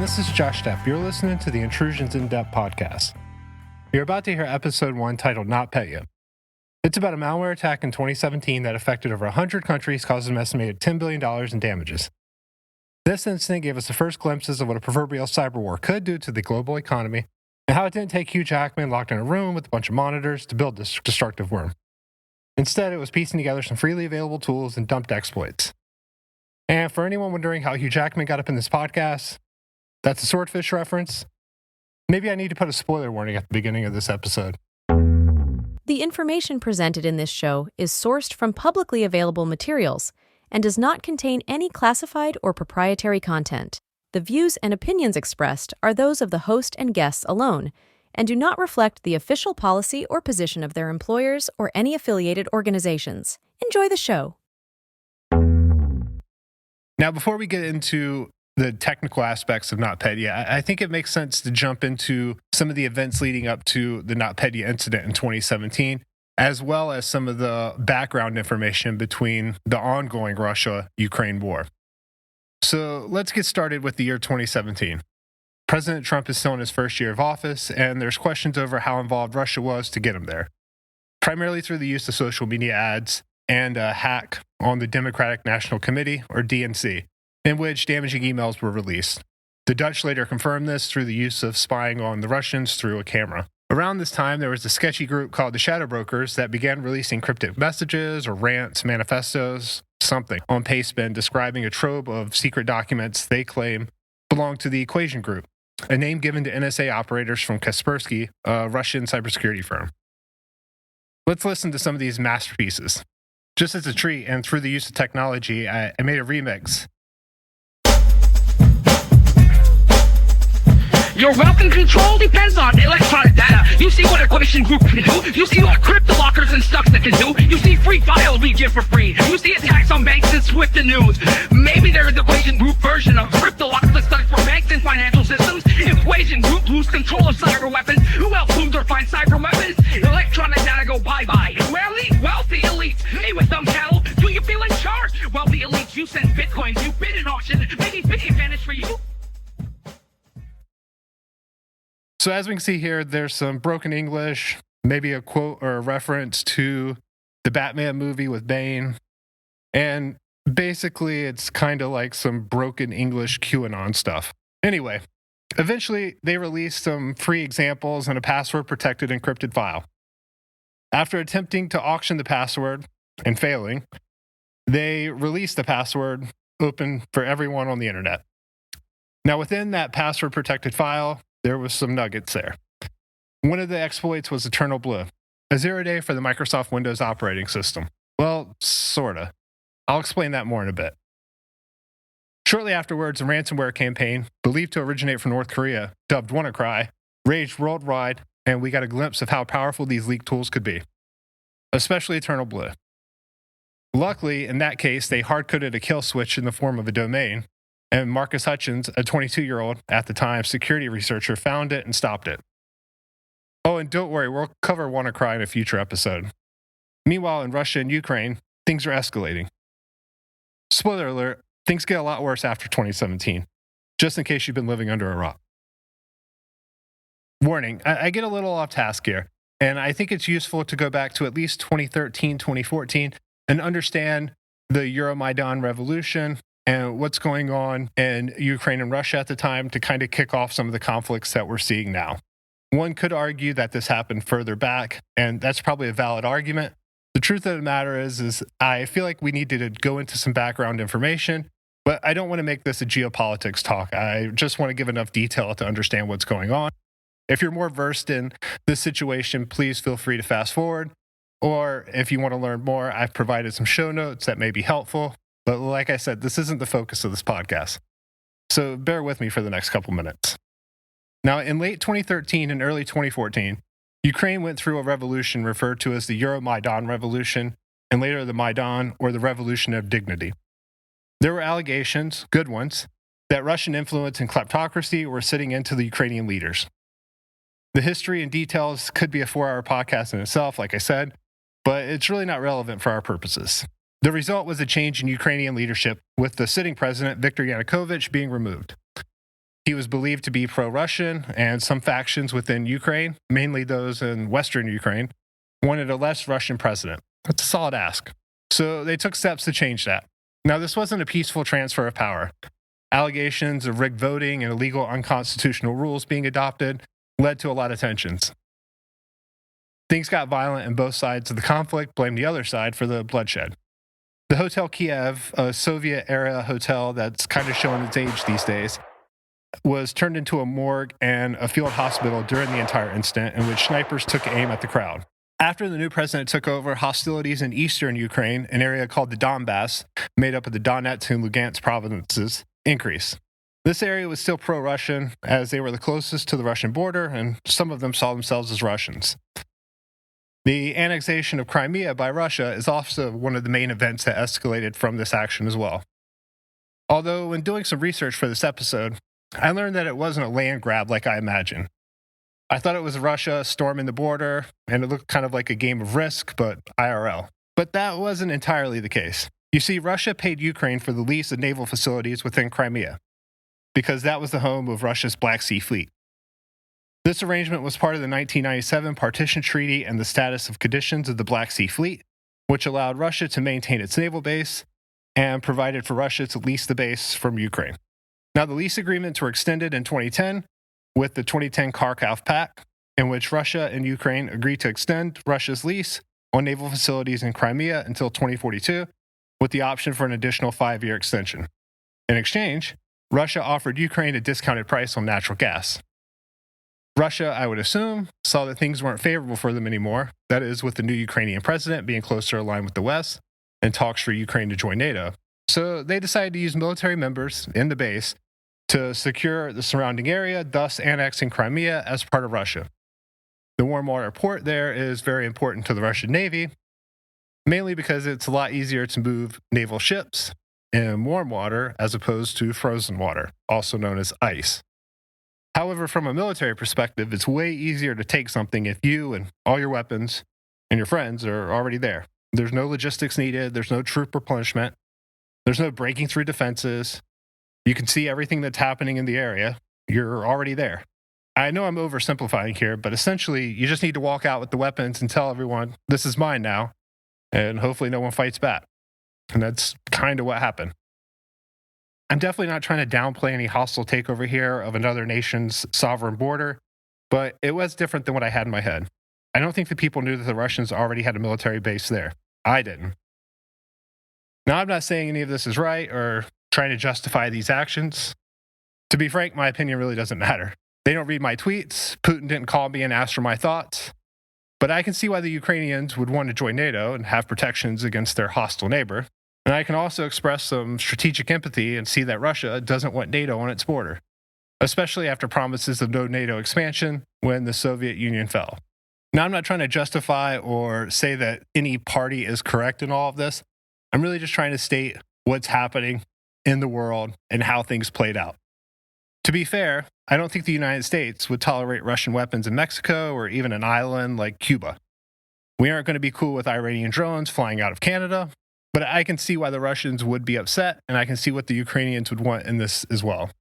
this is Josh Stepp. You're listening to the Intrusions InDepth podcast. You're about to hear episode 1 titled notPetya. It's about a malware attack in 2017 that affected over 100 countries, causing an estimated $10 billion in damages. This incident gave us the first glimpses of what a proverbial cyberwar could do to the global economy, and how it didn't take huge hackmen locked in a room with a bunch of monitors to build this destructive worm. Instead, it was piecing together some freely available tools and dumped exploits. And for anyone wondering how Hugh Jackman got up in this podcast, that's a swordfish reference. Maybe I need to put a spoiler warning at the beginning of this episode. The information presented in this show is sourced from publicly available materials and does not contain any classified or proprietary content. The views and opinions expressed are those of the host and guests alone and do not reflect the official policy or position of their employers or any affiliated organizations. Enjoy the show. Now, before we get into the technical aspects of notPetya, I think it makes sense to jump into some of the events leading up to the notPetya incident in 2017, as well as some of the background information between the ongoing Russia-Ukraine war. So let's get started with the year 2017. President Trump is still in his first year of office, and there's questions over how involved Russia was to get him there, primarily through the use of social media ads and a hack on the Democratic National Committee, or DNC, in which damaging emails were released. The Dutch later confirmed this through the use of spying on the Russians through a camera. Around this time, there was a sketchy group called the Shadow Brokers that began releasing cryptic messages or rants, manifestos, something, on Pastebin describing a trove of secret documents they claim belonged to the Equation Group, a name given to NSA operators from Kaspersky, a Russian cybersecurity firm. Let's listen to some of these masterpieces. Just as a treat, and through the use of technology, I made a remix. Your wealth and control depends on electronic data. You see what Equation Group can do. You see what crypto lockers and stuff that can do. You see free files we give for free. You see attacks on banks and Swift and news. Maybe there's the Equation Group version of crypto lockers that study for banks and financial systems. Equation Group lose control of cyber weapons. Who else booms or finds cyber weapons? Electronic data go bye-bye. Wealthy elites, hey with them cattle, do you feel in charge? Wealthy elites, you send bitcoins, you bid in auction. Maybe big advantage for you. So as we can see here, there's some broken English, maybe a quote or a reference to the Batman movie with Bane. And basically, it's kind of like some broken English QAnon stuff. Anyway, eventually, they released some free examples and a password-protected encrypted file. After attempting to auction the password and failing, they released the password open for everyone on the internet. Now, within that password-protected file, there was some nuggets there. One of the exploits was Eternal Blue, a 0-day for the Microsoft Windows operating system. Well, sorta. I'll explain that more in a bit. Shortly afterwards, a ransomware campaign, believed to originate from North Korea, dubbed WannaCry, raged worldwide, and we got a glimpse of how powerful these leaked tools could be, especially Eternal Blue. Luckily, in that case, they hard-coded a kill switch in the form of a domain, and Marcus Hutchins, a 22-year-old, at the time, security researcher, found it and stopped it. Oh, and don't worry, we'll cover WannaCry in a future episode. Meanwhile, in Russia and Ukraine, things are escalating. Spoiler alert, things get a lot worse after 2017, just in case you've been living under a rock. Warning, I get a little off task here, and I think it's useful to go back to at least 2013, 2014, and understand the Euromaidan revolution, and what's going on in Ukraine and Russia at the time to kind of kick off some of the conflicts that we're seeing now. One could argue that this happened further back, and that's probably a valid argument. The truth of the matter is I feel like we need to go into some background information, but I don't want to make this a geopolitics talk. I just want to give enough detail to understand what's going on. If you're more versed in this situation, please feel free to fast forward. Or if you want to learn more, I've provided some show notes that may be helpful. But like I said, this isn't the focus of this podcast. So bear with me for the next couple minutes. Now, in late 2013 and early 2014, Ukraine went through a revolution referred to as the Euromaidan Revolution, and later the Maidan, or the Revolution of Dignity. There were allegations, good ones, that Russian influence and kleptocracy were sitting into the Ukrainian leaders. The history and details could be a 4-hour podcast in itself, like I said, but it's really not relevant for our purposes. The result was a change in Ukrainian leadership, with the sitting president, Viktor Yanukovych, being removed. He was believed to be pro-Russian, and some factions within Ukraine, mainly those in Western Ukraine, wanted a less Russian president. That's a solid ask. So they took steps to change that. Now, this wasn't a peaceful transfer of power. Allegations of rigged voting and illegal unconstitutional rules being adopted led to a lot of tensions. Things got violent, and both sides of the conflict blamed the other side for the bloodshed. The Hotel Kiev, a Soviet-era hotel that's kind of showing its age these days, was turned into a morgue and a field hospital during the entire incident, in which snipers took aim at the crowd. After the new president took over, hostilities in eastern Ukraine, an area called the Donbass, made up of the Donetsk and Lugansk provinces, increased. This area was still pro-Russian, as they were the closest to the Russian border, and some of them saw themselves as Russians. The annexation of Crimea by Russia is also one of the main events that escalated from this action as well. Although, when doing some research for this episode, I learned that it wasn't a land grab like I imagined. I thought it was Russia storming the border, and it looked kind of like a game of Risk, but IRL. But that wasn't entirely the case. You see, Russia paid Ukraine for the lease of naval facilities within Crimea, because that was the home of Russia's Black Sea Fleet. This arrangement was part of the 1997 Partition Treaty and the status of conditions of the Black Sea Fleet, which allowed Russia to maintain its naval base and provided for Russia to lease the base from Ukraine. Now, the lease agreements were extended in 2010 with the 2010 Kharkov Pact, in which Russia and Ukraine agreed to extend Russia's lease on naval facilities in Crimea until 2042, with the option for an additional 5-year extension. In exchange, Russia offered Ukraine a discounted price on natural gas. Russia, I would assume, saw that things weren't favorable for them anymore, that is, with the new Ukrainian president being closer aligned with the West and talks for Ukraine to join NATO. So they decided to use military members in the base to secure the surrounding area, thus annexing Crimea as part of Russia. The warm water port there is very important to the Russian Navy, mainly because it's a lot easier to move naval ships in warm water as opposed to frozen water, also known as ice. However, from a military perspective, it's way easier to take something if you and all your weapons and your friends are already there. There's no logistics needed, there's no troop replenishment, there's no breaking through defenses. You can see everything that's happening in the area. You're already there. I know I'm oversimplifying here, but essentially, you just need to walk out with the weapons and tell everyone, this is mine now, and hopefully no one fights back. And that's kind of what happened. I'm definitely not trying to downplay any hostile takeover here of another nation's sovereign border, but it was different than what I had in my head. I don't think the people knew that the Russians already had a military base there. I didn't. Now, I'm not saying any of this is right or trying to justify these actions. To be frank, my opinion really doesn't matter. They don't read my tweets. Putin didn't call me and ask for my thoughts. But I can see why the Ukrainians would want to join NATO and have protections against their hostile neighbor. And I can also express some strategic empathy and see that Russia doesn't want NATO on its border, especially after promises of no NATO expansion when the Soviet Union fell. Now, I'm not trying to justify or say that any party is correct in all of this. I'm really just trying to state what's happening in the world and how things played out. To be fair, I don't think the United States would tolerate Russian weapons in Mexico or even an island like Cuba. We aren't going to be cool with Iranian drones flying out of Canada, but I can see why the Russians would be upset, and I can see what the Ukrainians would want in this as well.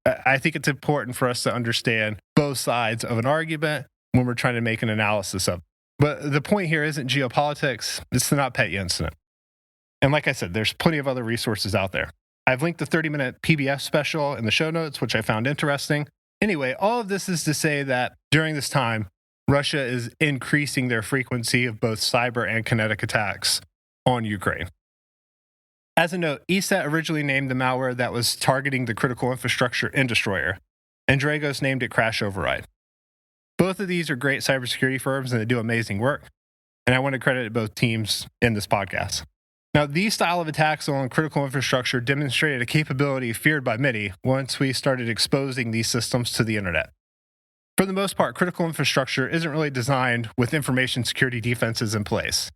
I think it's important for us to understand both sides of an argument when we're trying to make an analysis of it. But the point here isn't geopolitics, it's the notPetya incident. And like I said, there's plenty of other resources out there. I've linked the 30-minute PBS special in the show notes, which I found interesting. Anyway, all of this is to say that during this time, Russia is increasing their frequency of both cyber and kinetic attacks on Ukraine. As a note, ESET originally named the malware that was targeting the critical infrastructure Indestroyer, and Dragos named it Crash Override. Both of these are great cybersecurity firms and they do amazing work, and I want to credit both teams in this podcast. Now, these style of attacks on critical infrastructure demonstrated a capability feared by many once we started exposing these systems to the internet. For the most part, critical infrastructure isn't really designed with information security defenses in place,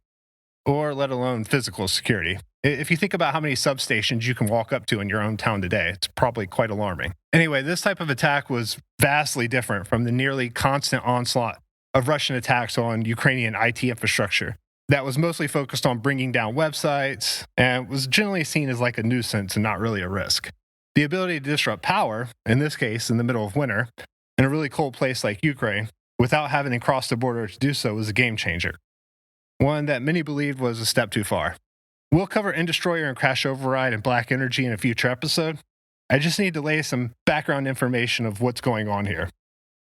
or let alone physical security. If you think about how many substations you can walk up to in your own town today, it's probably quite alarming. Anyway, this type of attack was vastly different from the nearly constant onslaught of Russian attacks on Ukrainian IT infrastructure that was mostly focused on bringing down websites and was generally seen as like a nuisance and not really a risk. The ability to disrupt power, in this case in the middle of winter, in a really cold place like Ukraine, without having to cross the border to do so was a game changer. One that many believed was a step too far. We'll cover Indestroyer and Crash Override and Black Energy in a future episode. I just need to lay some background information of what's going on here.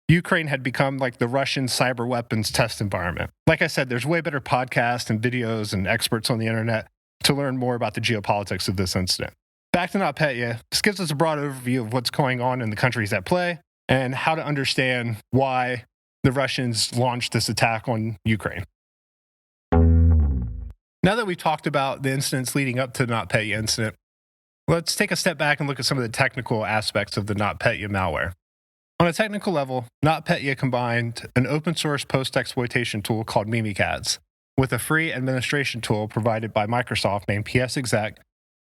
Ukraine had become like the Russian cyber weapons test environment. Like I said, there's way better podcasts and videos and experts on the internet to learn more about the geopolitics of this incident. Back to notPetya, this gives us a broad overview of what's going on in the countries at play and how to understand why the Russians launched this attack on Ukraine. Now that we've talked about the incidents leading up to the notPetya incident, let's take a step back and look at some of the technical aspects of the notPetya malware. On a technical level, notPetya combined an open source post-exploitation tool called Mimikatz with a free administration tool provided by Microsoft named PSExec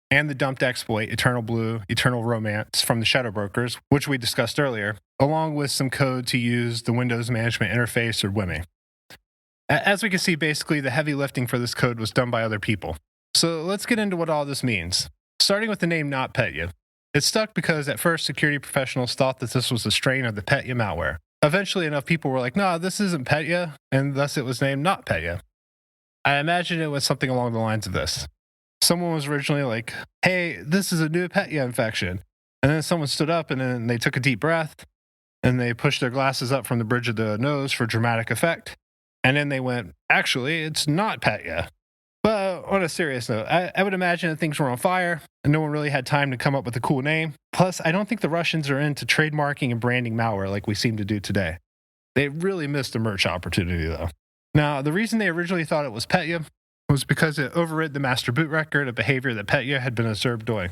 and the dumped exploit Eternal Blue, Eternal Romance from the Shadow Brokers, which we discussed earlier, along with some code to use the Windows Management Interface or WMI. As we can see, basically the heavy lifting for this code was done by other people. So let's get into what all this means. Starting with the name notPetya. It stuck because at first security professionals thought that this was a strain of the Petya malware. Eventually enough people were like, no, this isn't Petya, and thus it was named notPetya. I imagine it was something along the lines of this. Someone was originally like, hey, this is a new Petya infection. And then someone stood up and then they took a deep breath and they pushed their glasses up from the bridge of the nose for dramatic effect. And then they went, actually, it's not Petya. But on a serious note, I would imagine that things were on fire and no one really had time to come up with a cool name. Plus, I don't think the Russians are into trademarking and branding malware like we seem to do today. They really missed a merch opportunity, though. Now, the reason they originally thought it was Petya was because it overrid the master boot record of behavior that Petya had been observed doing.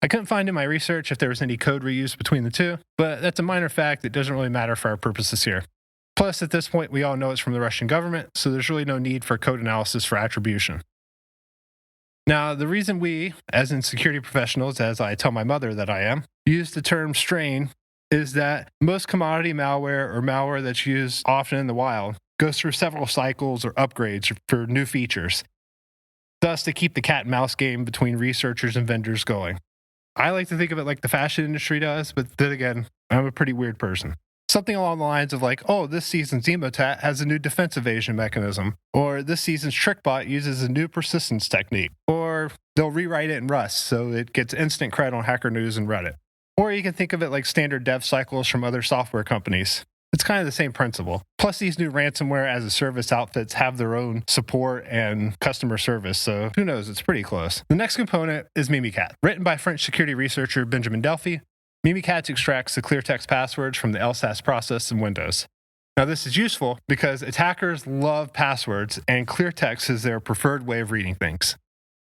I couldn't find in my research if there was any code reuse between the two, but that's a minor fact that doesn't really matter for our purposes here. Plus, at this point, we all know it's from the Russian government, so there's really no need for code analysis for attribution. Now, the reason we, as in security professionals, as I tell my mother that I am, use the term strain is that most commodity malware or malware that's used often in the wild goes through several cycles or upgrades for new features, thus to keep the cat and mouse game between researchers and vendors going. I like to think of it like the fashion industry does, but then again, I'm a pretty weird person. Something along the lines of like, oh, this season's Emotat has a new defense evasion mechanism, or this season's TrickBot uses a new persistence technique, or they'll rewrite it in Rust so it gets instant cred on Hacker News and Reddit. Or you can think of it like standard dev cycles from other software companies. It's kind of the same principle. Plus, these new ransomware as a service outfits have their own support and customer service, so who knows, it's pretty close. The next component is Mimikatz. Written by French security researcher Benjamin Delphi, Mimikatz extracts the clear text passwords from the LSASS process in Windows. Now, this is useful because attackers love passwords, and clear text is their preferred way of reading things.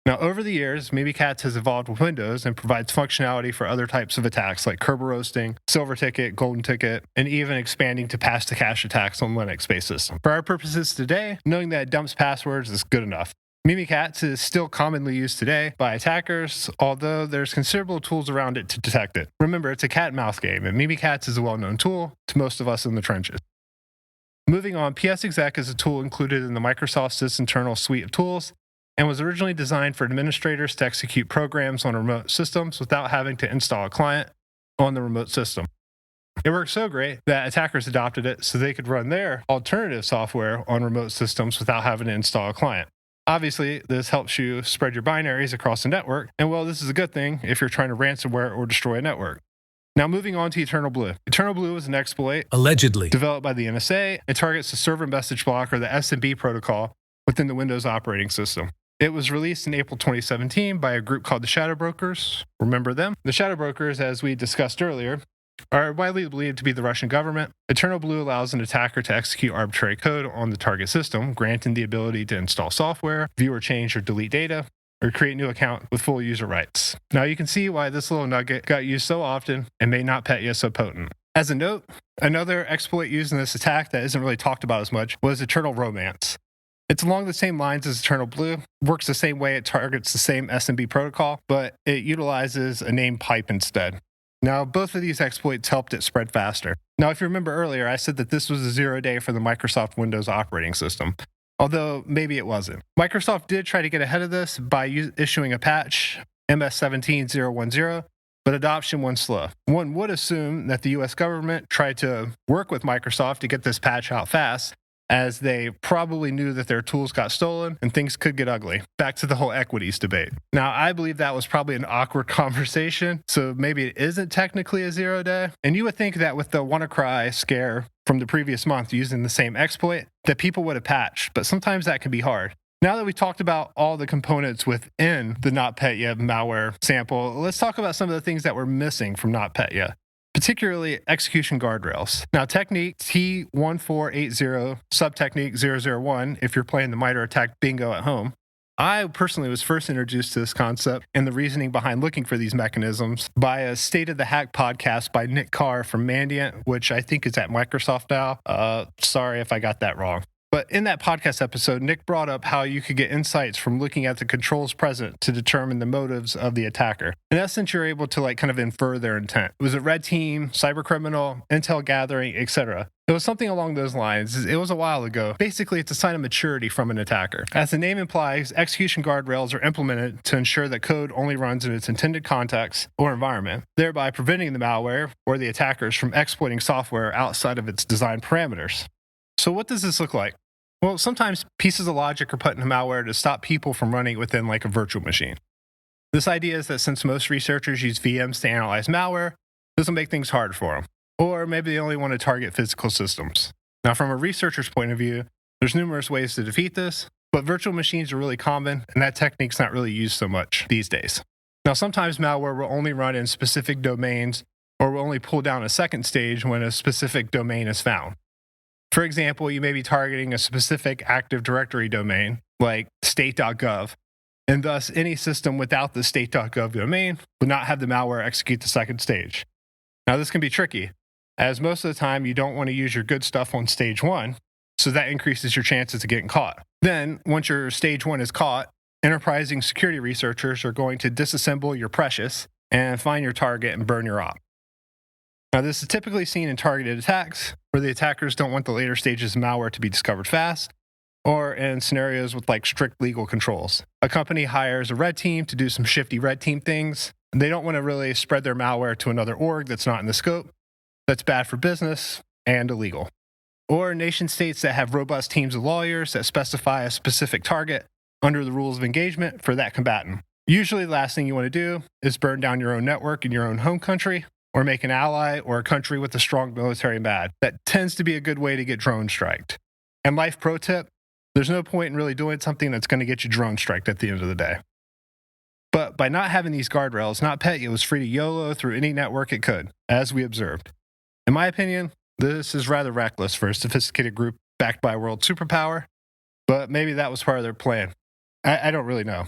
Now, over the years, Mimikatz has evolved with Windows and provides functionality for other types of attacks like Kerberos roasting, Silver Ticket, Golden Ticket, and even expanding to pass-to-cache attacks on Linux-based systems. For our purposes today, knowing that it dumps passwords is good enough. Mimikatz is still commonly used today by attackers, although there's considerable tools around it to detect it. Remember, it's a cat and mouse game, and Mimikatz is a well-known tool to most of us in the trenches. Moving on, PSExec is a tool included in the Microsoft sysinternal suite of tools and was originally designed for administrators to execute programs on remote systems without having to install a client on the remote system. It worked so great that attackers adopted it so they could run their alternative software on remote systems without having to install a client. Obviously, this helps you spread your binaries across the network, and well, this is a good thing if you're trying to ransomware or destroy a network. Now, moving on to Eternal Blue. Eternal Blue is an exploit allegedly developed by the NSA. It targets the server message block or the SMB protocol within the Windows operating system. It was released in April 2017 by a group called the Shadow Brokers. Remember them? The Shadow Brokers, as we discussed earlier, are widely believed to be the Russian government. Eternal Blue allows an attacker to execute arbitrary code on the target system, granting the ability to install software, view or change or delete data, or create a new account with full user rights. Now you can see why this little nugget got used so often and made notPetya so potent. As a note, another exploit used in this attack that isn't really talked about as much was Eternal Romance. It's along the same lines as Eternal Blue, works the same way, it targets the same SMB protocol, but it utilizes a named pipe instead. Now, both of these exploits helped it spread faster. Now, if you remember earlier, I said that this was a 0-day for the Microsoft Windows operating system, although maybe it wasn't. Microsoft did try to get ahead of this by issuing a patch, MS 17.010, but adoption went slow. One would assume that the US government tried to work with Microsoft to get this patch out fast, as they probably knew that their tools got stolen and things could get ugly. Back to the whole equities debate. Now, I believe that was probably an awkward conversation, so maybe it isn't technically a 0-day. And you would think that with the WannaCry scare from the previous month using the same exploit, that people would have patched, but sometimes that can be hard. Now that we talked about all the components within the notPetya malware sample, let's talk about some of the things that were missing from notPetya, particularly execution guardrails. Now, technique T1480, subtechnique 001, if you're playing the MITRE ATT&CK bingo at home. I personally was first introduced to this concept and the reasoning behind looking for these mechanisms by a State of the Hack podcast by Nick Carr from Mandiant, which I think is at Microsoft now. Sorry if I got that wrong. But in that podcast episode, Nick brought up how you could get insights from looking at the controls present to determine the motives of the attacker. In essence, you're able to kind of infer their intent. Was it red team, cyber criminal, intel gathering, etc.? It was something along those lines. It was a while ago. Basically, it's a sign of maturity from an attacker. As the name implies, execution guardrails are implemented to ensure that code only runs in its intended context or environment, thereby preventing the malware or the attackers from exploiting software outside of its design parameters. So what does this look like? Well, sometimes pieces of logic are put into malware to stop people from running within a virtual machine. This idea is that since most researchers use VMs to analyze malware, this will make things hard for them. Or maybe they only want to target physical systems. Now, from a researcher's point of view, there's numerous ways to defeat this, but virtual machines are really common, and that technique's not really used so much these days. Now, sometimes malware will only run in specific domains, or will only pull down a second stage when a specific domain is found. For example, you may be targeting a specific Active Directory domain, like state.gov, and thus any system without the state.gov domain would not have the malware execute the second stage. Now, this can be tricky, as most of the time you don't want to use your good stuff on stage 1, so that increases your chances of getting caught. Then, once your stage 1 is caught, enterprising security researchers are going to disassemble your precious and find your target and burn your op. Now, this is typically seen in targeted attacks, where the attackers don't want the later stages of malware to be discovered fast, or in scenarios with strict legal controls. A company hires a red team to do some shifty red team things, and they don't want to really spread their malware to another org that's not in the scope. That's bad for business and illegal. Or nation states that have robust teams of lawyers that specify a specific target under the rules of engagement for that combatant. Usually the last thing you want to do is burn down your own network in your own home country, or make an ally or a country with a strong military mad. That tends to be a good way to get drone striked. And life pro tip, there's no point in really doing something that's going to get you drone striked at the end of the day. But by not having these guardrails, notPetya was free to YOLO through any network it could, as we observed. In my opinion, this is rather reckless for a sophisticated group backed by a world superpower, but maybe that was part of their plan. I don't really know.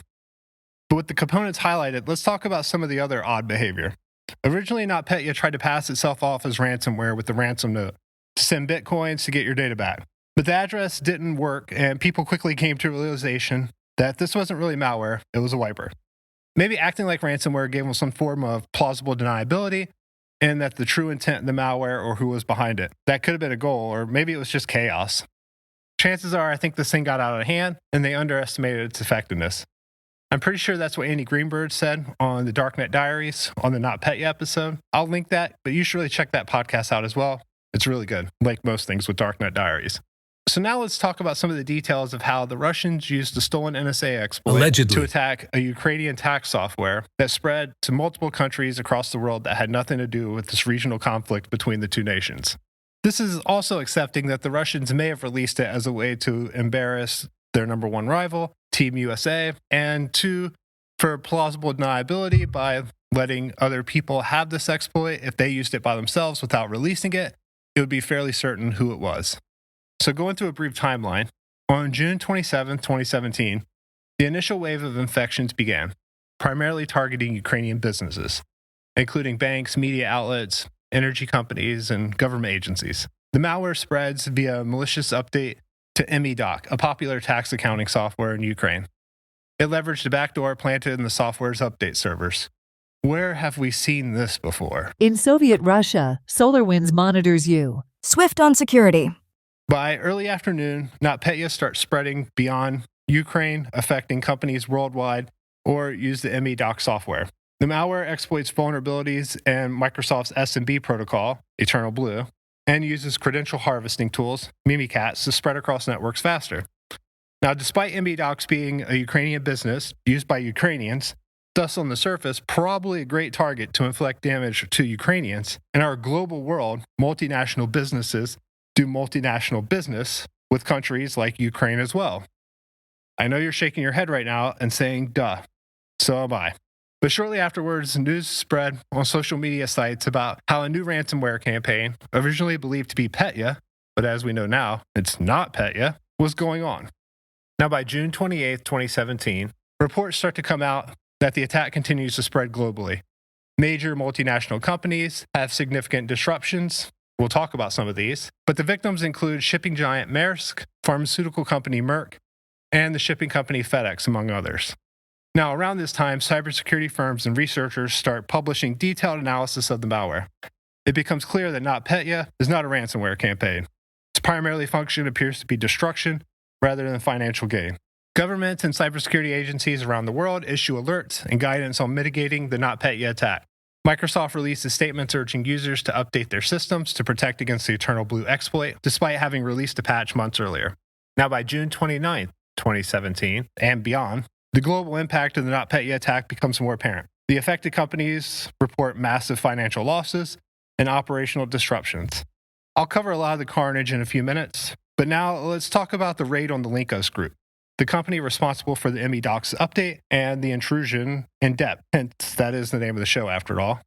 But with the components highlighted, let's talk about some of the other odd behavior. Originally, notPetya tried to pass itself off as ransomware with the ransom note to send bitcoins to get your data back. But the address didn't work, and people quickly came to a realization that this wasn't really malware, it was a wiper. Maybe acting like ransomware gave them some form of plausible deniability, and that the true intent of the malware or who was behind it. That could have been a goal, or maybe it was just chaos. Chances are, I think this thing got out of hand, and they underestimated its effectiveness. I'm pretty sure that's what Andy Greenberg said on the Darknet Diaries on the notPetya episode. I'll link that, but you should really check that podcast out as well. It's really good, like most things with Darknet Diaries. So now let's talk about some of the details of how the Russians used the stolen NSA exploit Allegedly to attack a Ukrainian tax software that spread to multiple countries across the world that had nothing to do with this regional conflict between the two nations. This is also accepting that the Russians may have released it as a way to embarrass their number one rival, Team USA, and two, for plausible deniability by letting other people have this exploit. If they used it by themselves without releasing it, it would be fairly certain who it was. So going through a brief timeline, on June 27, 2017, the initial wave of infections began, primarily targeting Ukrainian businesses, including banks, media outlets, energy companies, and government agencies. The malware spreads via a malicious update to MEDoc, a popular tax accounting software in Ukraine. It leveraged a backdoor planted in the software's update servers. Where have we seen this before? In Soviet Russia, SolarWinds monitors you. Swift on security. By early afternoon, notPetya starts spreading beyond Ukraine, affecting companies worldwide, or use the MEDoc software. The malware exploits vulnerabilities in Microsoft's SMB protocol, Eternal Blue, and uses credential harvesting tools, Mimikatz, to spread across networks faster. Now, despite MBDocs being a Ukrainian business used by Ukrainians, thus on the surface, probably a great target to inflict damage to Ukrainians, in our global world, multinational businesses do multinational business with countries like Ukraine as well. I know you're shaking your head right now and saying, duh, so am I. But shortly afterwards, news spread on social media sites about how a new ransomware campaign, originally believed to be Petya, but as we know now, it's not Petya, was going on. Now, by June 28, 2017, reports start to come out that the attack continues to spread globally. Major multinational companies have significant disruptions. We'll talk about some of these, but the victims include shipping giant Maersk, pharmaceutical company Merck, and the shipping company FedEx, among others. Now, around this time, cybersecurity firms and researchers start publishing detailed analysis of the malware. It becomes clear that notPetya is not a ransomware campaign. Its primary function appears to be destruction rather than financial gain. Governments and cybersecurity agencies around the world issue alerts and guidance on mitigating the notPetya attack. Microsoft releases statements urging users to update their systems to protect against the Eternal Blue exploit, despite having released a patch months earlier. Now, by June 29, 2017, and beyond, the global impact of the notPetya attack becomes more apparent. The affected companies report massive financial losses and operational disruptions. I'll cover a lot of the carnage in a few minutes, but now let's talk about the raid on the Linkos group, the company responsible for the ME-Docs update and the intrusion InDepth, hence that is the name of the show after all.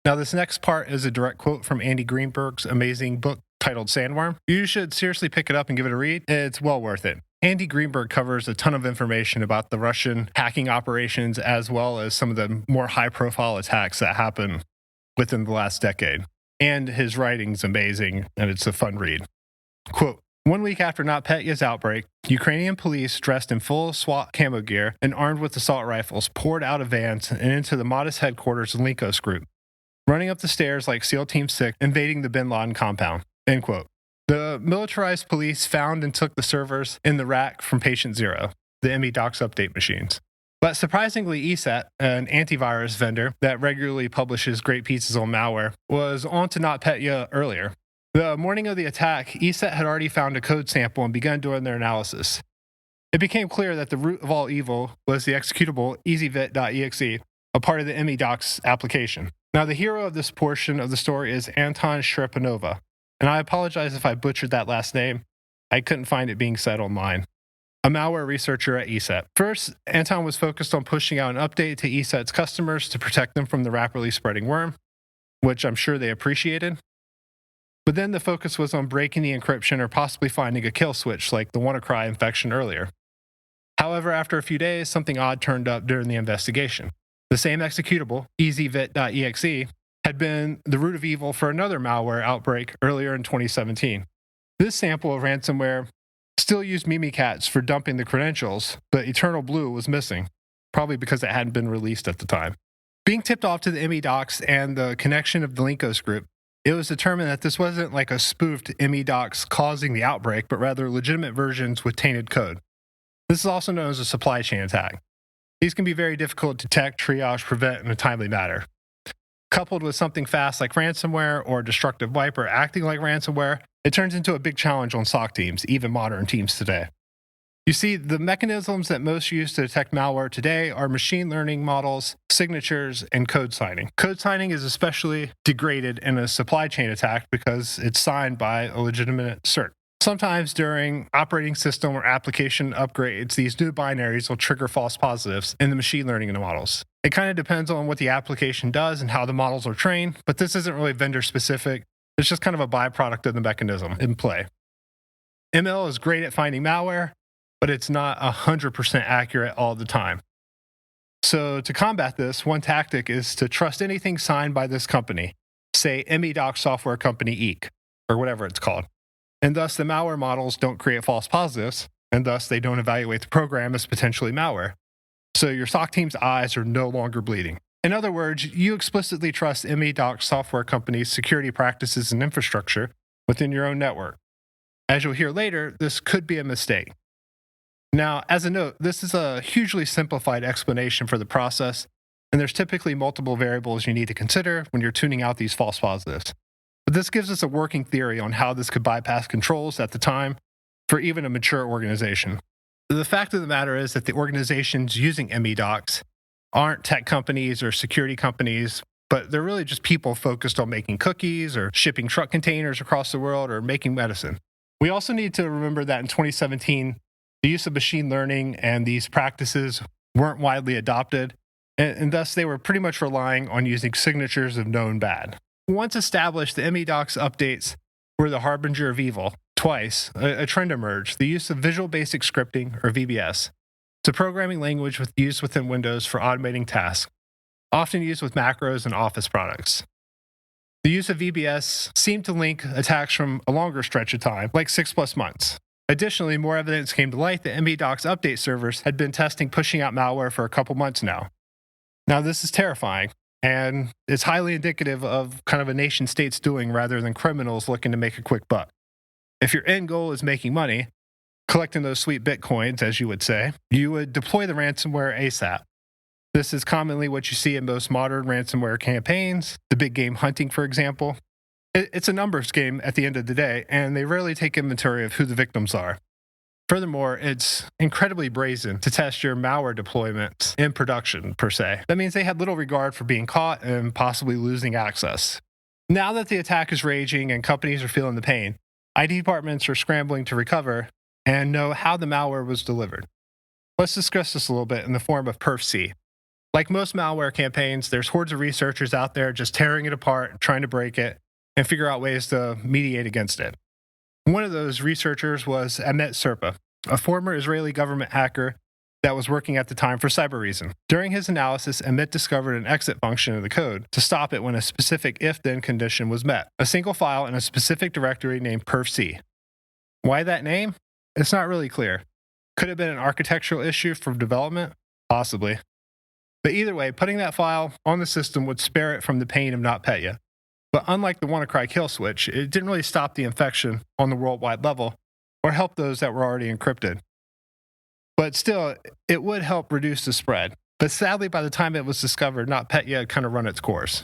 Now, this next part is a direct quote from Andy Greenberg's amazing book titled Sandworm. You should seriously pick it up and give it a read. It's well worth it. Andy Greenberg covers a ton of information about the Russian hacking operations as well as some of the more high-profile attacks that happened within the last decade. And his writing's amazing, and it's a fun read. Quote, 1 week after notPetya's outbreak, Ukrainian police dressed in full SWAT camo gear and armed with assault rifles poured out of vans and into the modest headquarters of Linkos Group, running up the stairs like SEAL Team 6, invading the bin Laden compound. End quote. The militarized police found and took the servers in the rack from patient zero, the ME-Docs update machines. But surprisingly, ESET, an antivirus vendor that regularly publishes great pieces on malware, was onto notPetya earlier. The morning of the attack, ESET had already found a code sample and begun doing their analysis. It became clear that the root of all evil was the executable easyvit.exe, a part of the ME-Docs application. Now, the hero of this portion of the story is Anton Shrepanova, and I apologize if I butchered that last name. I couldn't find it being said online. A malware researcher at ESET. First, Anton was focused on pushing out an update to ESET's customers to protect them from the rapidly spreading worm, which I'm sure they appreciated. But then the focus was on breaking the encryption or possibly finding a kill switch like the WannaCry infection earlier. However, after a few days, something odd turned up during the investigation. The same executable, easyvit.exe, had been the root of evil for another malware outbreak earlier in 2017. This sample of ransomware still used Mimikatz for dumping the credentials, but Eternal Blue was missing, probably because it hadn't been released at the time. Being tipped off to the ME-Docs and the connection of the Linkos group, it was determined that this wasn't like a spoofed ME-Docs causing the outbreak, but rather legitimate versions with tainted code. This is also known as a supply chain attack. These can be very difficult to detect, triage, prevent in a timely manner. Coupled with something fast like ransomware or destructive wiper acting like ransomware, it turns into a big challenge on SOC teams, even modern teams today. You see, the mechanisms that most use to detect malware today are machine learning models, signatures, and code signing. Code signing is especially degraded in a supply chain attack because it's signed by a legitimate cert. Sometimes during operating system or application upgrades, these new binaries will trigger false positives in the machine learning models. It kind of depends on what the application does and how the models are trained, but this isn't really vendor specific. It's just kind of a byproduct of the mechanism in play. ML is great at finding malware, but it's not 100% accurate all the time. So to combat this, one tactic is to trust anything signed by this company, say ME-Docs software company Eek, or whatever it's called. And thus the malware models don't create false positives, and thus they don't evaluate the program as potentially malware. So your SOC team's eyes are no longer bleeding. In other words, you explicitly trust ME-Docs software companies' security practices and infrastructure within your own network. As you'll hear later, this could be a mistake. Now, as a note, this is a hugely simplified explanation for the process, and there's typically multiple variables you need to consider when you're tuning out these false positives. But this gives us a working theory on how this could bypass controls at the time for even a mature organization. The fact of the matter is that the organizations using ME-Docs aren't tech companies or security companies, but they're really just people focused on making cookies or shipping truck containers across the world or making medicine. We also need to remember that in 2017, the use of machine learning and these practices weren't widely adopted, and thus they were pretty much relying on using signatures of known bad. Once established, the ME-Docs updates were the harbinger of evil. Twice, a trend emerged, the use of Visual Basic Scripting, or VBS. It's a programming language used within Windows for automating tasks, often used with macros and Office products. The use of VBS seemed to link attacks from a longer stretch of time, like 6+ months. Additionally, more evidence came to light that ME-Docs update servers had been testing pushing out malware for a couple months now. Now, this is terrifying, and it's highly indicative of kind of a nation-state's doing rather than criminals looking to make a quick buck. If your end goal is making money, collecting those sweet bitcoins, as you would say, you would deploy the ransomware ASAP. This is commonly what you see in most modern ransomware campaigns, the big game hunting, for example. It's a numbers game at the end of the day, and they rarely take inventory of who the victims are. Furthermore, it's incredibly brazen to test your malware deployments in production, per se. That means they had little regard for being caught and possibly losing access. Now that the attack is raging and companies are feeling the pain, IT departments are scrambling to recover and know how the malware was delivered. Let's discuss this a little bit in the form of perf-c. Like most malware campaigns, there's hordes of researchers out there just tearing it apart, trying to break it, and figure out ways to mediate against it. One of those researchers was Amit Serpa, a former Israeli government hacker that was working at the time for Cyberreason. During his analysis, Amit discovered an exit function in the code to stop it when a specific if-then condition was met, a single file in a specific directory named perf-c. Why that name? It's not really clear. Could have been an architectural issue from development? Possibly. But either way, putting that file on the system would spare it from the pain of notPetya. But unlike the WannaCry kill switch, it didn't really stop the infection on the worldwide level or help those that were already encrypted. But still, it would help reduce the spread. But sadly, by the time it was discovered, notPetya had kind of run its course.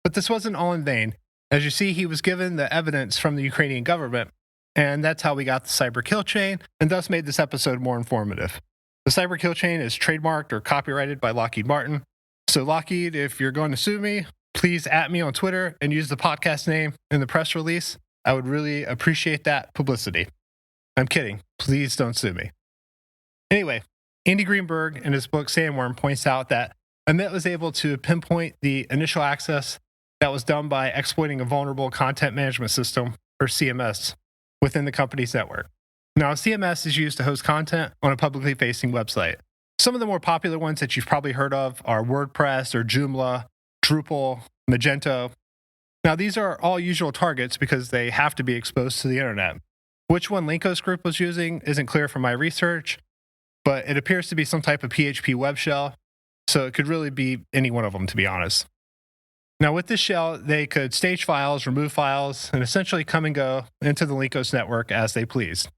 But this wasn't all in vain. As you see, he was given the evidence from the Ukrainian government, and that's how we got the cyber kill chain, and thus made this episode more informative. The cyber kill chain is trademarked or copyrighted by Lockheed Martin. So Lockheed, if you're going to sue me, please @ me on Twitter and use the podcast name in the press release. I would really appreciate that publicity. I'm kidding. Please don't sue me. Anyway, Andy Greenberg in his book Sandworm points out that Amit was able to pinpoint the initial access that was done by exploiting a vulnerable content management system, or CMS, within the company's network. Now, CMS is used to host content on a publicly facing website. Some of the more popular ones that you've probably heard of are WordPress or Joomla, Drupal, Magento. Now, these are all usual targets because they have to be exposed to the internet. Which one Linkos Group was using isn't clear from my research, but it appears to be some type of PHP web shell, so it could really be any one of them, to be honest. Now, with this shell, they could stage files, remove files, and essentially come and go into the Linkos network as they pleased.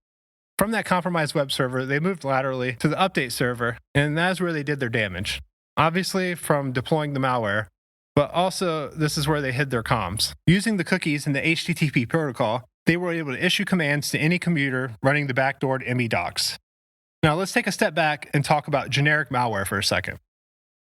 From that compromised web server, they moved laterally to the update server, and that's where they did their damage. Obviously, from deploying the malware, but also this is where they hid their comms. Using the cookies in the HTTP protocol, they were able to issue commands to any computer running the backdoored ME-Docs. Now, let's take a step back and talk about generic malware for a second.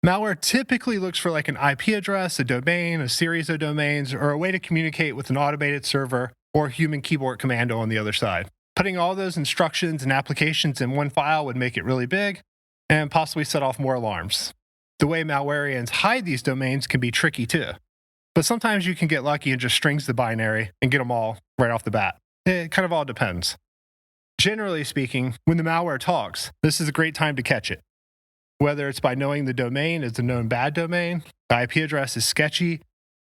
Malware typically looks for like an IP address, a domain, a series of domains, or a way to communicate with an automated server or human keyboard commando on the other side. Putting all those instructions and applications in one file would make it really big and possibly set off more alarms. The way malwareans hide these domains can be tricky too. But sometimes you can get lucky and just strings the binary and get them all right off the bat. It kind of all depends. Generally speaking, when the malware talks, this is a great time to catch it. Whether it's by knowing the domain is a known bad domain, the IP address is sketchy,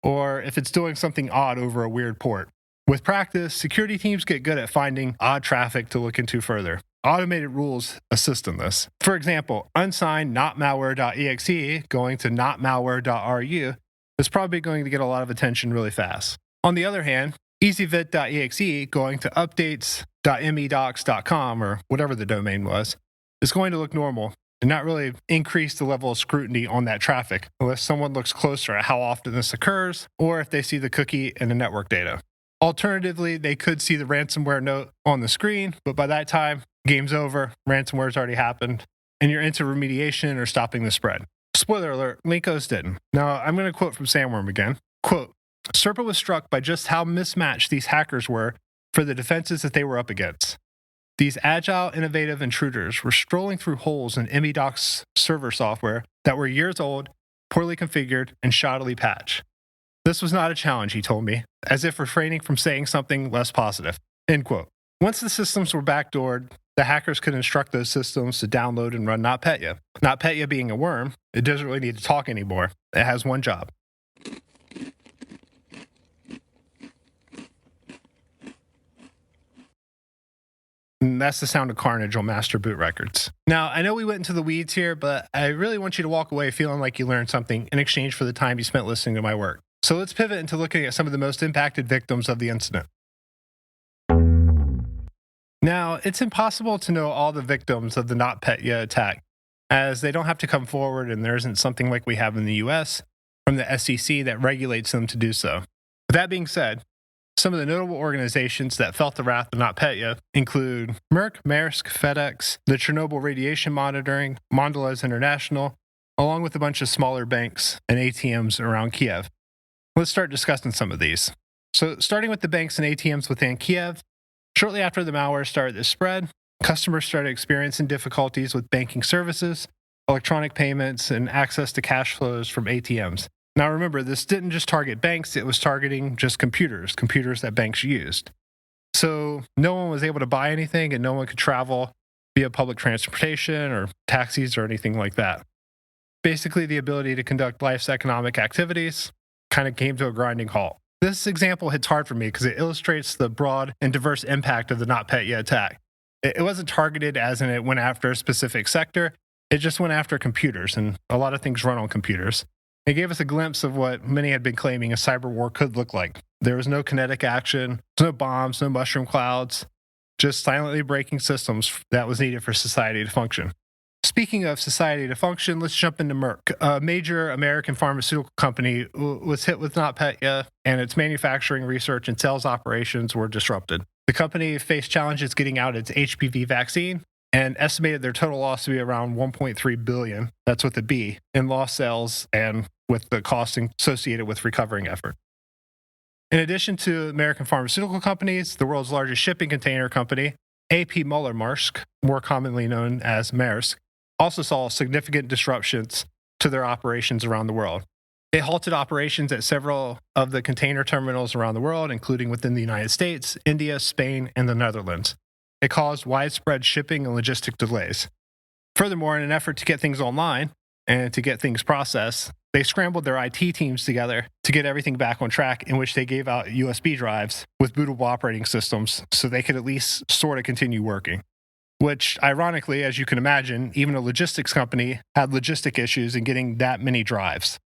or if it's doing something odd over a weird port. With practice, security teams get good at finding odd traffic to look into further. Automated rules assist in this. For example, unsigned notmalware.exe going to notmalware.ru is probably going to get a lot of attention really fast. On the other hand, easyvid.exe going to updates.medocs.com or whatever the domain was is going to look normal and not really increase the level of scrutiny on that traffic unless someone looks closer at how often this occurs or if they see the cookie and the network data. Alternatively, they could see the ransomware note on the screen, but by that time, game's over, ransomware's already happened, and you're into remediation or stopping the spread. Spoiler alert, Linkos didn't. Now, I'm going to quote from Sandworm again. Quote, Serpa was struck by just how mismatched these hackers were for the defenses that they were up against. These agile, innovative intruders were strolling through holes in MEDOC's server software that were years old, poorly configured, and shoddily patched. This was not a challenge, he told me, as if refraining from saying something less positive. End quote. Once the systems were backdoored, the hackers could instruct those systems to download and run notPetya. notPetya being a worm, it doesn't really need to talk anymore. It has one job. And that's the sound of carnage on Master Boot Records. Now, I know we went into the weeds here, but I really want you to walk away feeling like you learned something in exchange for the time you spent listening to my work. So let's pivot into looking at some of the most impacted victims of the incident. Now, it's impossible to know all the victims of the notPetya attack, as they don't have to come forward and there isn't something like we have in the US from the SEC that regulates them to do so. With that being said, some of the notable organizations that felt the wrath of notPetya include Merck, Maersk, FedEx, the Chernobyl Radiation Monitoring, Mondelez International, along with a bunch of smaller banks and ATMs around Kiev. Let's start discussing some of these. So, starting with the banks and ATMs within Kiev, shortly after the malware started to spread, customers started experiencing difficulties with banking services, electronic payments, and access to cash flows from ATMs. Now remember, this didn't just target banks, it was targeting just computers that banks used. So no one was able to buy anything and no one could travel via public transportation or taxis or anything like that. Basically, the ability to conduct life's economic activities kind of came to a grinding halt. This example hits hard for me because it illustrates the broad and diverse impact of the notPetya attack. It wasn't targeted as in it went after a specific sector, it just went after computers, and a lot of things run on computers. It gave us a glimpse of what many had been claiming a cyberwar could look like. There was no kinetic action, no bombs, no mushroom clouds, just silently breaking systems that was needed for society to function. Speaking of society to function, let's jump into Merck. A major American pharmaceutical company was hit with notPetya, and its manufacturing, research, and sales operations were disrupted. The company faced challenges getting out its HPV vaccine and estimated their total loss to be around $1.3 billion, that's with a B, in lost sales and with the costing associated with recovering effort. In addition to American pharmaceutical companies, the world's largest shipping container company, A.P. Moller-Maersk, more commonly known as Maersk, also saw significant disruptions to their operations around the world. It halted operations at several of the container terminals around the world, including within the United States, India, Spain, and the Netherlands. It caused widespread shipping and logistic delays. Furthermore, in an effort to get things online and to get things processed, they scrambled their IT teams together to get everything back on track, in which they gave out USB drives with bootable operating systems so they could at least sort of continue working. Which, ironically, as you can imagine, even a logistics company had logistic issues in getting that many drives.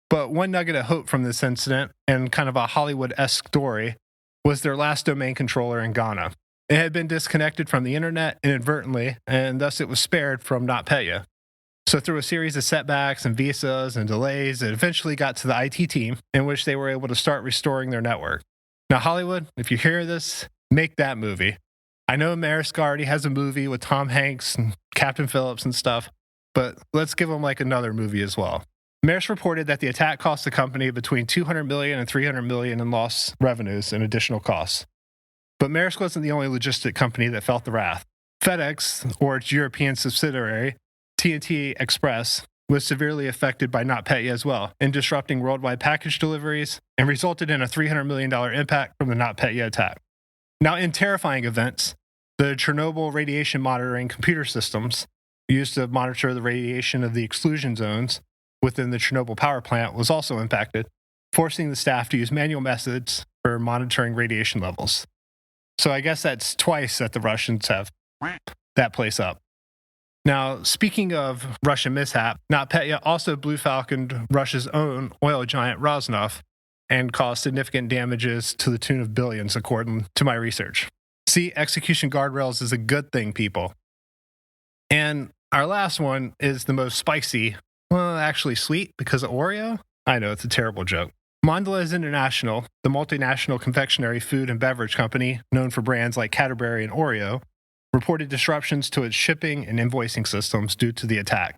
But one nugget of hope from this incident, and kind of a Hollywood-esque story, was their last domain controller in Ghana. It had been disconnected from the internet inadvertently, and thus it was spared from notPetya. So through a series of setbacks and visas and delays, it eventually got to the IT team, in which they were able to start restoring their network. Now, Hollywood, if you hear this, make that movie. I know Maersk already has a movie with Tom Hanks and Captain Phillips and stuff, but let's give them like another movie as well. Maersk reported that the attack cost the company between $200 million and $300 million in lost revenues and additional costs. But Maersk wasn't the only logistic company that felt the wrath. FedEx, or its European subsidiary, TNT Express, was severely affected by notPetya as well, in disrupting worldwide package deliveries and resulted in a $300 million impact from the notPetya attack. Now, in terrifying events, the Chernobyl radiation monitoring computer systems used to monitor the radiation of the exclusion zones within the Chernobyl power plant was also impacted, forcing the staff to use manual methods for monitoring radiation levels. So I guess that's twice that the Russians have that place up. Now, speaking of Russian mishap, notPetya also blue falconed Russia's own oil giant Rosneft and caused significant damages to the tune of billions, according to my research. See, execution guardrails is a good thing, people. And Our last one is the most spicy, well, actually sweet because of Oreo. I know, it's a terrible joke. Mondelez International, the multinational confectionery food and beverage company known for brands like Cadbury and Oreo, reported disruptions to its shipping and invoicing systems due to the attack.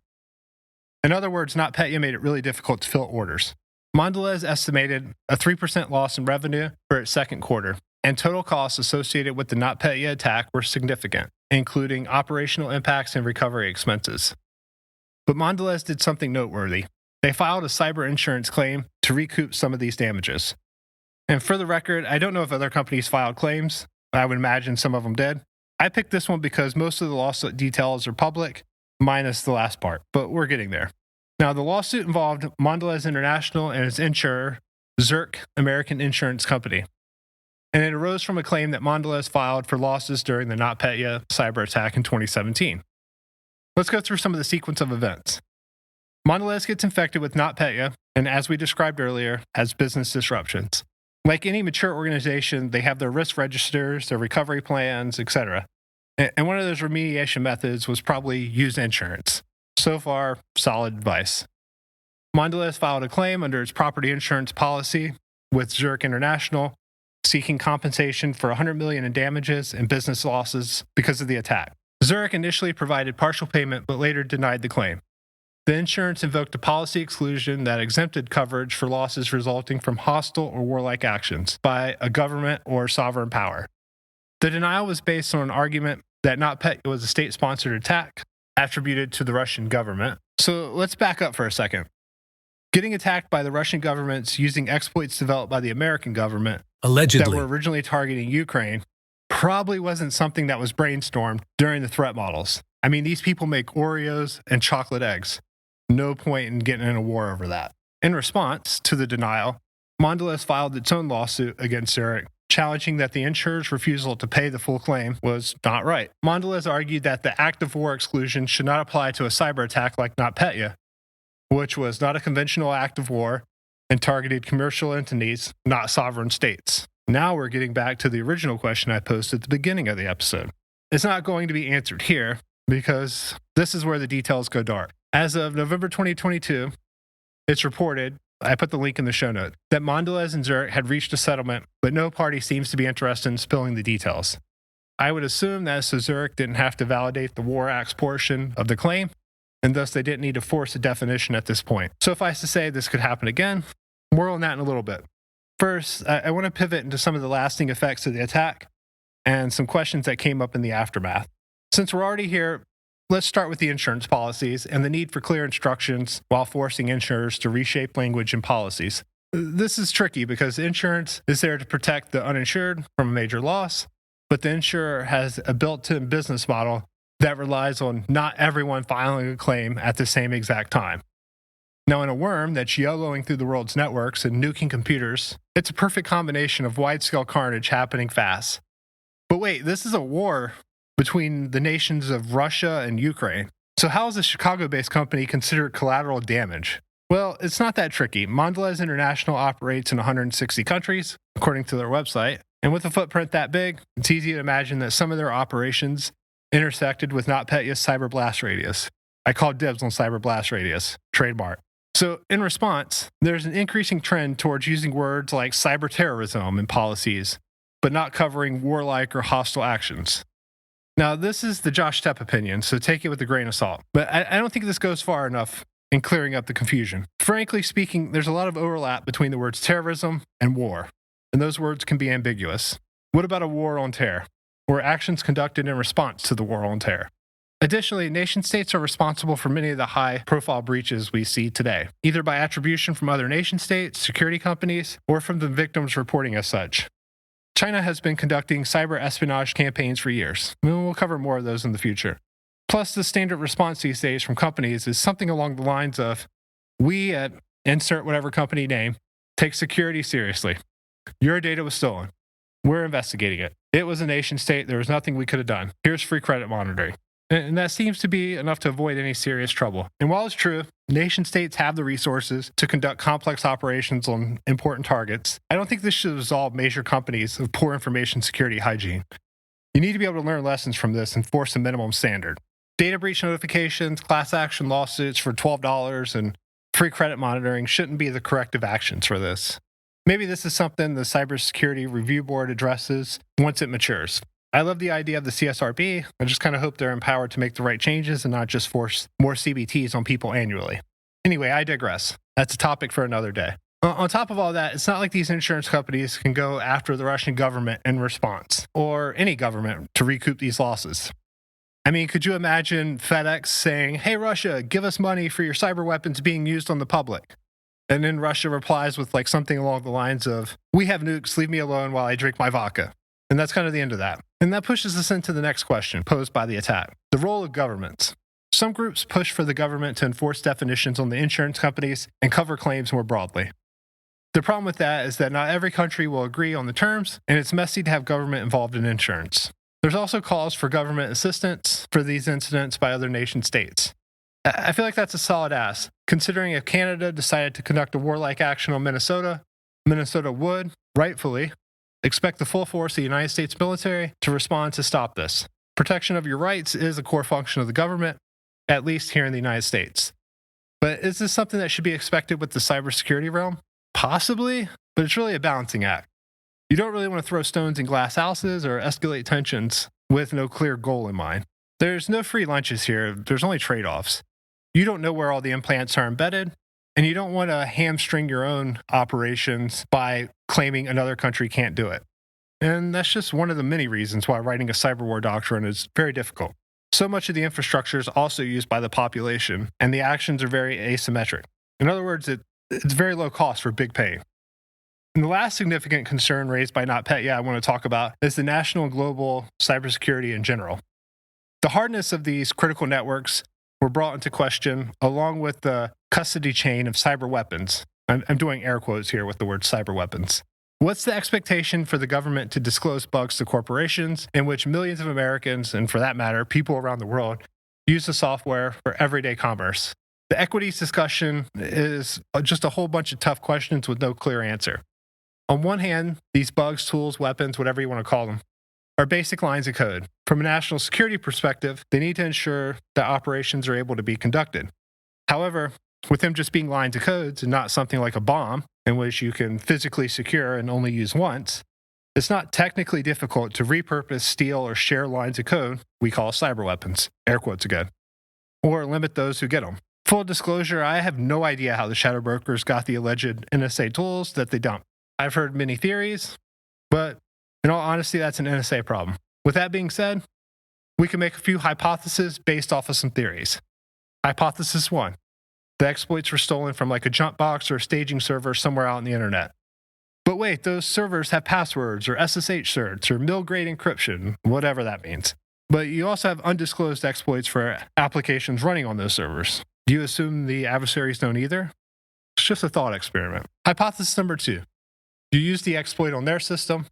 In other words, notPetya made it really difficult to fill orders. Mondelez estimated a 3% loss in revenue for its second quarter, and total costs associated with the notPetya attack were significant, including operational impacts and recovery expenses. But Mondelez did something noteworthy. They filed a cyber insurance claim to recoup some of these damages. And for the record, I don't know if other companies filed claims. I would imagine some of them did. I picked this one because most of the lawsuit details are public, minus the last part, but we're getting there. Now, the lawsuit involved Mondelez International and its insurer, Zurich American Insurance Company. And it arose from a claim that Mondelez filed for losses during the notPetya cyber attack in 2017. Let's go through some of the sequence of events. Mondelez gets infected with notPetya, and as we described earlier, has business disruptions. Like any mature organization, they have their risk registers, their recovery plans, etc. And one of those remediation methods was probably use insurance. So far, solid advice. Mondelez filed a claim under its property insurance policy with Zurich International, seeking compensation for $100 million in damages and business losses because of the attack. Zurich initially provided partial payment, but later denied the claim. The insurance invoked a policy exclusion that exempted coverage for losses resulting from hostile or warlike actions by a government or sovereign power. The denial was based on an argument that notPetya was a state-sponsored attack attributed to the Russian government. So let's back up for a second. Getting attacked by the Russian governments using exploits developed by the American government Allegedly. that were originally targeting Ukraine probably wasn't something that was brainstormed during the threat models. I mean, these people make Oreos and chocolate eggs. No point in getting in a war over that. In response to the denial, Mondelez filed its own lawsuit against Zurich, challenging that the insurer's refusal to pay the full claim was not right. Mondelez argued that the act of war exclusion should not apply to a cyber attack like notPetya, which was not a conventional act of war and targeted commercial entities, not sovereign states. Now we're getting back to the original question I posed at the beginning of the episode. It's not going to be answered here because this is where the details go dark. As of November 2022, it's reported, I put the link in the show note, that Mondelez and Zurich had reached a settlement, but no party seems to be interested in spilling the details. I would assume that so Zurich didn't have to validate the War Acts portion of the claim, and thus they didn't need to force a definition at this point. Suffice to say, this could happen again. More on that in a little bit. First, I want to pivot into some of the lasting effects of the attack and some questions that came up in the aftermath. Since we're already here, let's start with the insurance policies and the need for clear instructions while forcing insurers to reshape language and policies. This is tricky because insurance is there to protect the uninsured from a major loss, but the insurer has a built-in business model that relies on not everyone filing a claim at the same exact time. Now, in a worm that's YOLOing through the world's networks and nuking computers, it's a perfect combination of wide-scale carnage happening fast. But wait, this is a war between the nations of Russia and Ukraine. So how is a Chicago-based company considered collateral damage? Well, it's not that tricky. Mondelez International operates in 160 countries, according to their website. And with a footprint that big, it's easy to imagine that some of their operations intersected with notPetya's cyber blast radius. I call dibs on cyber blast radius, trademark. So in response, there's an increasing trend towards using words like cyber terrorism in policies, but not covering warlike or hostile actions. Now, this is the Josh Stepp opinion, so take it with a grain of salt. But I don't think this goes far enough in clearing up the confusion. Frankly speaking, there's a lot of overlap between the words terrorism and war, and those words can be ambiguous. What about a war on terror, or actions conducted in response to the war on terror? Additionally, nation-states are responsible for many of the high-profile breaches we see today, either by attribution from other nation-states, security companies, or from the victims reporting as such. China has been conducting cyber espionage campaigns for years, and we'll cover more of those in the future. Plus, the standard response these days from companies is something along the lines of, we at insert whatever company name, take security seriously. Your data was stolen. We're investigating it. It was a nation state. There was nothing we could have done. Here's free credit monitoring. And that seems to be enough to avoid any serious trouble. And while it's true, nation states have the resources to conduct complex operations on important targets, I don't think this should absolve major companies of poor information security hygiene. You need to be able to learn lessons from this and force a minimum standard. Data breach notifications, class action lawsuits for $12, and free credit monitoring shouldn't be the corrective actions for this. Maybe this is something the Cybersecurity Review Board addresses once it matures. I love the idea of the CSRB. I just kind of hope they're empowered to make the right changes and not just force more CBTs on people annually. Anyway, I digress. That's a topic for another day. On top of all that, it's not like these insurance companies can go after the Russian government in response, or any government, to recoup these losses. I mean, could you imagine FedEx saying, "Hey, Russia, give us money for your cyber weapons being used on the public"? And then Russia replies with like something along the lines of, "We have nukes, leave me alone while I drink my vodka." And that's kind of the end of that. And that pushes us into the next question posed by the attack: the role of governments. Some groups push for the government to enforce definitions on the insurance companies and cover claims more broadly. The problem with that is that not every country will agree on the terms, and it's messy to have government involved in insurance. There's also calls for government assistance for these incidents by other nation states. I feel like that's a solid ask, considering if Canada decided to conduct a warlike action on Minnesota, Minnesota would, rightfully, expect the full force of the United States military to respond to stop this. Protection of your rights is a core function of the government, at least here in the United States. But is this something that should be expected with the cybersecurity realm? Possibly, but it's really a balancing act. You don't really want to throw stones in glass houses or escalate tensions with no clear goal in mind. There's no free lunches here, there's only trade-offs. You don't know where all the implants are embedded, and you don't want to hamstring your own operations by claiming another country can't do it. And that's just one of the many reasons why writing a cyberwar doctrine is very difficult. So much of the infrastructure is also used by the population, and the actions are very asymmetric. In other words, it's very low cost for big pain. And the last significant concern raised by notPetya I want to talk about is the national and global cybersecurity in general. The hardness of these critical networks were brought into question along with the custody chain of cyber weapons. I'm doing air quotes here with the word cyber weapons. What's the expectation for the government to disclose bugs to corporations in which millions of Americans, and for that matter, people around the world, use the software for everyday commerce? The equities discussion is just a whole bunch of tough questions with no clear answer. On one hand, these bugs, tools, weapons, whatever you want to call them, are basic lines of code. From a national security perspective, they need to ensure that operations are able to be conducted. However, with them just being lines of codes and not something like a bomb, in which you can physically secure and only use once, it's not technically difficult to repurpose, steal, or share lines of code we call cyber weapons, air quotes again, or limit those who get them. Full disclosure, I have no idea how the shadow brokers got the alleged NSA tools that they dumped. I've heard many theories, but in all honesty, that's an NSA problem. With that being said, we can make a few hypotheses based off of some theories. Hypothesis 1. The exploits were stolen from like a jump box or a staging server somewhere out on the internet. But wait, those servers have passwords or SSH certs or mil-grade encryption, whatever that means. But you also have undisclosed exploits for applications running on those servers. Do you assume the adversaries don't either? It's just a thought experiment. Hypothesis number 2. You used the exploit on their system,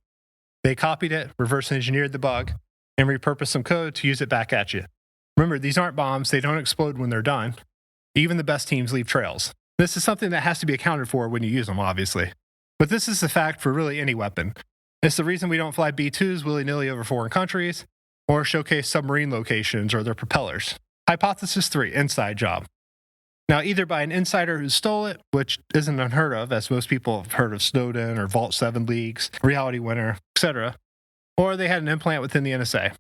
they copied it, reverse engineered the bug, and repurposed some code to use it back at you. Remember, these aren't bombs, they don't explode when they're done. Even the best teams leave trails. This is something that has to be accounted for when you use them, obviously. But this is the fact for really any weapon. It's the reason we don't fly B-2s willy-nilly over foreign countries, or showcase submarine locations or their propellers. Hypothesis 3, inside job. Now, either by an insider who stole it, which isn't unheard of, as most people have heard of Snowden or Vault 7 leaks, Reality Winner, etc., or they had an implant within the NSA.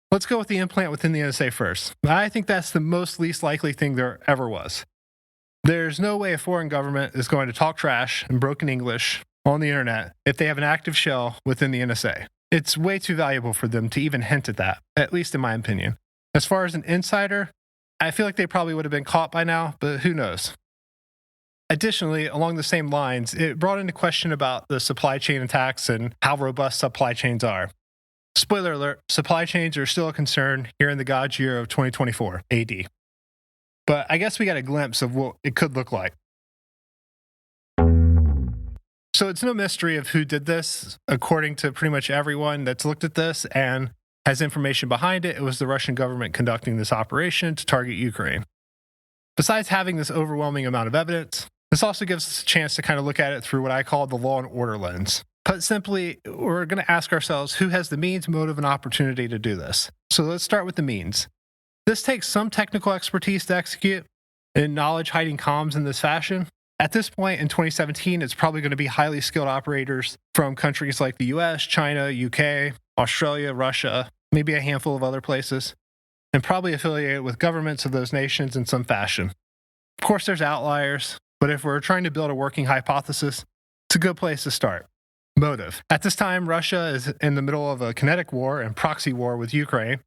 Let's go with the implant within the NSA first. I think that's the most least likely thing there ever was. There's no way a foreign government is going to talk trash in broken English on the internet if they have an active shell within the NSA. It's way too valuable for them to even hint at that, at least in my opinion. As far as an insider, I feel like they probably would have been caught by now, but who knows? Additionally, along the same lines, it brought into question about the supply chain attacks and how robust supply chains are. Spoiler alert, supply chains are still a concern here in the God's year of 2024 AD. But I guess we got a glimpse of what it could look like. So it's no mystery of who did this. According to pretty much everyone that's looked at this and has information behind it, it was the Russian government conducting this operation to target Ukraine. Besides having this overwhelming amount of evidence, this also gives us a chance to kind of look at it through what I call the law and order lens. Put simply, we're going to ask ourselves who has the means, motive, and opportunity to do this. So let's start with the means. This takes some technical expertise to execute, and knowledge hiding comms in this fashion. At this point in 2017, it's probably going to be highly skilled operators from countries like the US, China, UK, Australia, Russia, maybe a handful of other places, and probably affiliated with governments of those nations in some fashion. Of course, there's outliers, but if we're trying to build a working hypothesis, it's a good place to start. Motive. At this time, Russia is in the middle of a kinetic war and proxy war with Ukraine.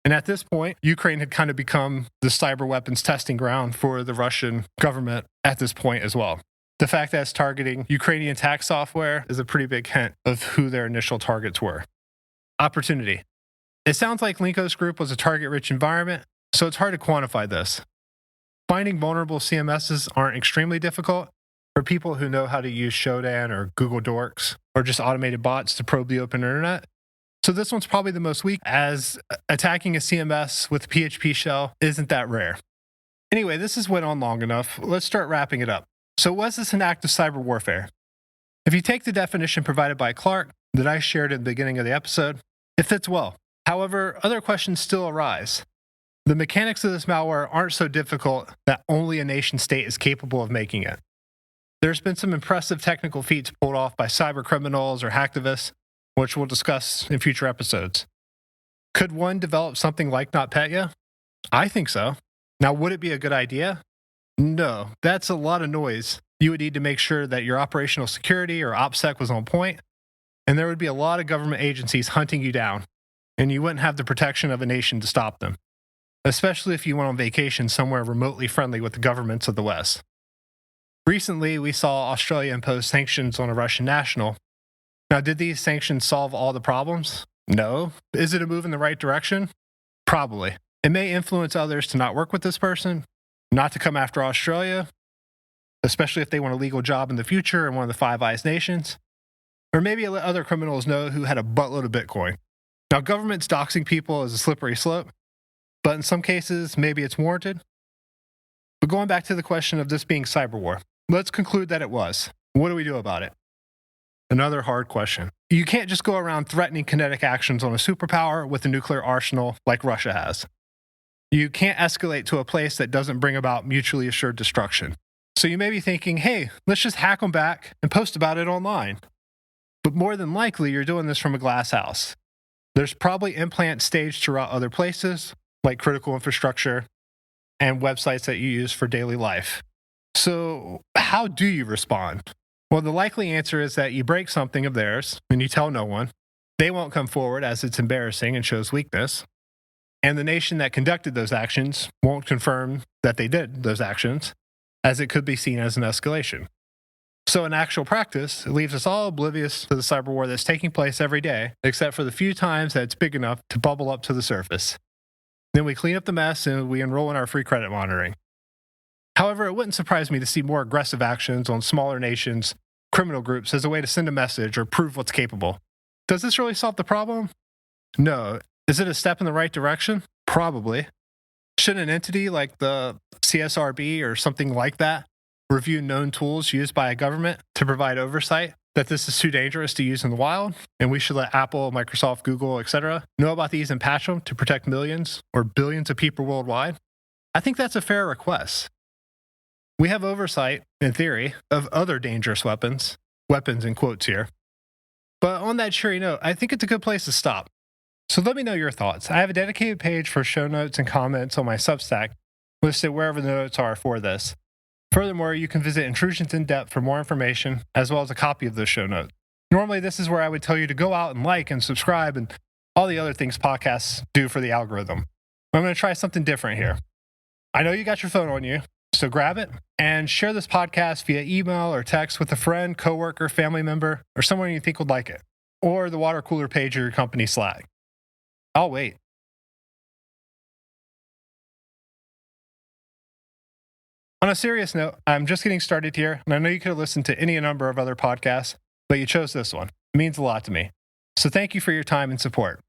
And at this point, Ukraine had kind of become the cyber weapons testing ground for the Russian government at this point as well. The fact that it's targeting Ukrainian tax software is a pretty big hint of who their initial targets were. Opportunity. It sounds like Linko's group was a target-rich environment, so it's hard to quantify this. Finding vulnerable CMSs aren't extremely difficult for people who know how to use Shodan or Google Dorks or just automated bots to probe the open internet. So this one's probably the most weak, as attacking a CMS with a PHP shell isn't that rare. Anyway, this has went on long enough. Let's start wrapping it up. So was this an act of cyber warfare? If you take the definition provided by Clark that I shared at the beginning of the episode, it fits well. However, other questions still arise. The mechanics of this malware aren't so difficult that only a nation state is capable of making it. There's been some impressive technical feats pulled off by cyber criminals or hacktivists, which we'll discuss in future episodes. Could one develop something like notPetya? I think so. Now, would it be a good idea? No, that's a lot of noise. You would need to make sure that your operational security or OPSEC was on point, and there would be a lot of government agencies hunting you down, and you wouldn't have the protection of a nation to stop them, especially if you went on vacation somewhere remotely friendly with the governments of the West. Recently, we saw Australia impose sanctions on a Russian national. Now, did these sanctions solve all the problems? No. Is it a move in the right direction? Probably. It may influence others to not work with this person, not to come after Australia, especially if they want a legal job in the future in one of the Five Eyes nations. Or maybe let other criminals know who had a buttload of Bitcoin. Now, governments doxing people is a slippery slope, but in some cases, maybe it's warranted. But going back to the question of this being cyberwar, let's conclude that it was. What do we do about it? Another hard question. You can't just go around threatening kinetic actions on a superpower with a nuclear arsenal like Russia has. You can't escalate to a place that doesn't bring about mutually assured destruction. So you may be thinking, hey, let's just hack them back and post about it online. But more than likely, you're doing this from a glass house. There's probably implants staged to route other places, like critical infrastructure and websites that you use for daily life. So how do you respond? Well, the likely answer is that you break something of theirs and you tell no one. They won't come forward as it's embarrassing and shows weakness. And the nation that conducted those actions won't confirm that they did those actions, as it could be seen as an escalation. So in actual practice, it leaves us all oblivious to the cyber war that's taking place every day, except for the few times that it's big enough to bubble up to the surface. Then we clean up the mess and we enroll in our free credit monitoring. However, it wouldn't surprise me to see more aggressive actions on smaller nations, criminal groups, as a way to send a message or prove what's capable. Does this really solve the problem? No. Is it a step in the right direction? Probably. Should an entity like the CSRB or something like that review known tools used by a government to provide oversight that this is too dangerous to use in the wild, and we should let Apple, Microsoft, Google, etc. know about these and patch them to protect millions or billions of people worldwide? I think that's a fair request. We have oversight, in theory, of other dangerous weapons in quotes here. But on that cheery note, I think it's a good place to stop. So let me know your thoughts. I have a dedicated page for show notes and comments on my Substack, listed wherever the notes are for this. Furthermore, you can visit Intrusions InDepth for more information, as well as a copy of those show notes. Normally, this is where I would tell you to go out and like and subscribe and all the other things podcasts do for the algorithm. I'm going to try something different here. I know you got your phone on you, so grab it and share this podcast via email or text with a friend, coworker, family member, or someone you think would like it, or the water cooler page of your company Slack. I'll wait. On a serious note, I'm just getting started here, and I know you could have listened to any number of other podcasts, but you chose this one. It means a lot to me. So thank you for your time and support.